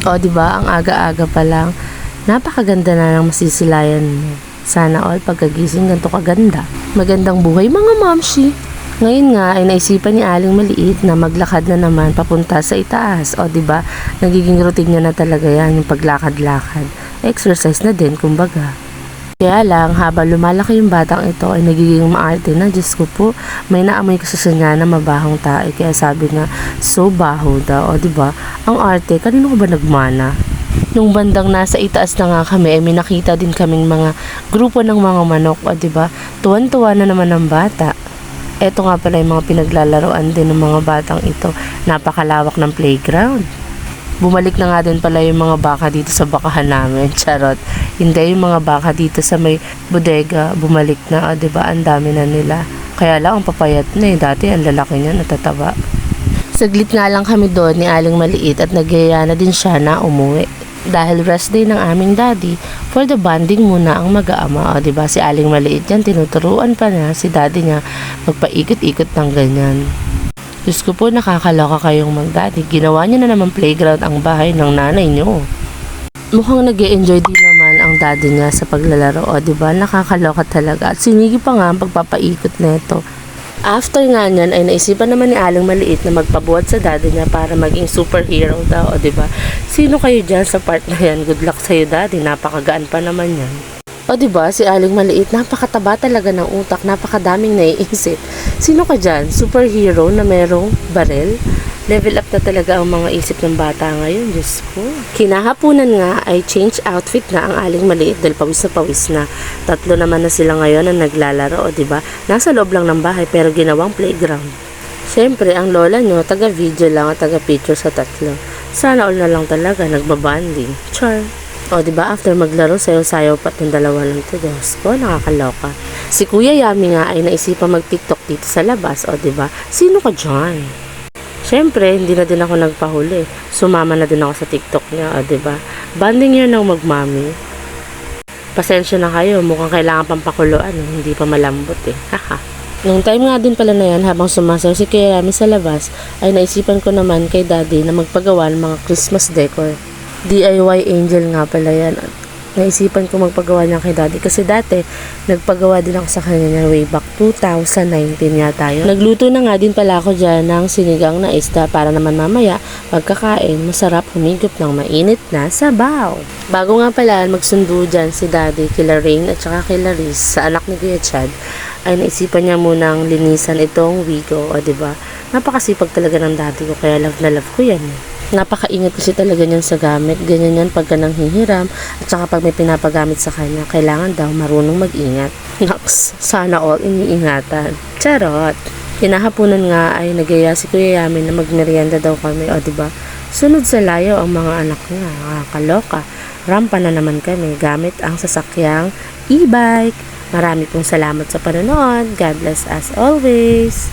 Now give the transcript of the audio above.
O, di ba? Ang aga-aga pa lang. Napakaganda na ng masisilayan mo. Sana all pagkagising ganito kaganda. Magandang buhay mga mamshi. Ngayon nga ay naisipan ni Aling Maliit na maglakad na naman papunta sa itaas. O, di ba? Nagiging routine niya na talaga yan, yung paglakad-lakad. Exercise na din, kumbaga. Kaya lang, habang lumalaki yung batang ito ay nagiging maarte na. Diyos ko po, may naamoy ko sa niya na mabahong tae. Kaya sabi nga, so baho daw. O, diba? Ang arte, kanino ko ba nagmana? Nung bandang nasa itaas na nga kami, ay may nakita din kaming mga grupo ng mga manok. O, diba? Tuwan-tuwa na naman ng bata. Eto nga pala yung mga pinaglalaroan din ng mga batang ito. Napakalawak ng playground. Bumalik na nga din pala yung mga baka dito sa bakahan namin. Charot. Hindi, yung mga baka dito sa may bodega, bumalik na. Diba? Ang dami na nila. Kaya lang, ang papayat na eh. Dati, ang lalaki niya, natataba. Saglit nga lang kami doon ni Aling Maliit at nagyaya na din siya na umuwi. Dahil rest day ng aming daddy, for the bonding muna ang mag-aama. O, diba? Si Aling Maliit yan, tinuturuan pa niya si daddy niya magpaikot-ikot ng ganyan. Diyos ko po, nakakaloka kayong mag-daddy. Ginawa niyo na naman playground ang bahay ng nanay niyo. Mukhang nag-e-enjoy din naman ang daddy niya sa paglalaro. O, diba? Nakakaloka talaga. At sinigi pa nga ang pagpapaikot nito. After nga niyan, ay naisipan naman ni Aling Maliit na magpabuhat sa daddy niya para maging superhero daw. O, diba? Sino kayo dyan sa part na yan? Good luck sa'yo, daddy. Napakagaan pa naman yan. O, diba, si Aling Maliit, napakataba talaga ng utak, napakadaming naiisip. Sino ka dyan? Superhero na merong barel? Level up na talaga ang mga isip ng bata ngayon, Diyos ko. Kinahapunan nga ay change outfit na ang Aling Maliit dahil pawis na pawis na. Tatlo naman na sila ngayon na naglalaro, o diba? Nasa loob lang ng bahay pero ginawang playground. Siyempre, ang lola nyo, taga-video lang at taga-picture sa tatlo. Sana all na lang talaga, nagbabanding. Char! O, diba, after maglaro, sayo-sayo pa itong dalawa lang ito. Diyos ko, nakakaloka. Si Kuya Yami nga ay naisipan mag-tiktok dito sa labas. O, diba, sino ka dyan? Siyempre, hindi na din ako nagpahuli. Sumama na din ako sa tiktok niya. O, diba, banding yun ng magmami. Pasensya na kayo, mukhang kailangan pang pakuluan. Hindi pa malambot eh. Haha. Nung time nga din pala na yan, habang sumasaw si Kuya Yami sa labas, ay naisipan ko naman kay daddy na magpagawa ng mga Christmas decor. DIY angel nga pala yan. Naisipan ko magpagawa niya kay daddy kasi dati nagpagawa din ako sa kanya niya way back 2019 yata yun. Nagluto na nga din pala ako dyan ng sinigang na isda para naman mamaya pagkakain masarap humigop ng mainit na sabaw. Bago nga pala magsundo dyan si daddy kila Rain at saka kila Riz sa anak ni Kuya Chad ay naisipan niya munang linisan itong Wigo. O, diba? Napakasipag talaga ng daddy ko kaya love na love ko yan. Napakaingat kasi talaga niyan sa gamit. Ganyan yan pagka nang hihiram at saka pag may pinapagamit sa kanya, kailangan daw marunong mag-ingat. Naks, sana all iniingatan. Charot! Kinahaponan nga ay nagaya si Kuya Yami na magmerienda daw kami. O, diba? Sunod sa layo ang mga anak niya. Nakakaloka. Rampa na naman kami gamit ang sasakyang e-bike. Marami pong salamat sa panonood. God bless us always.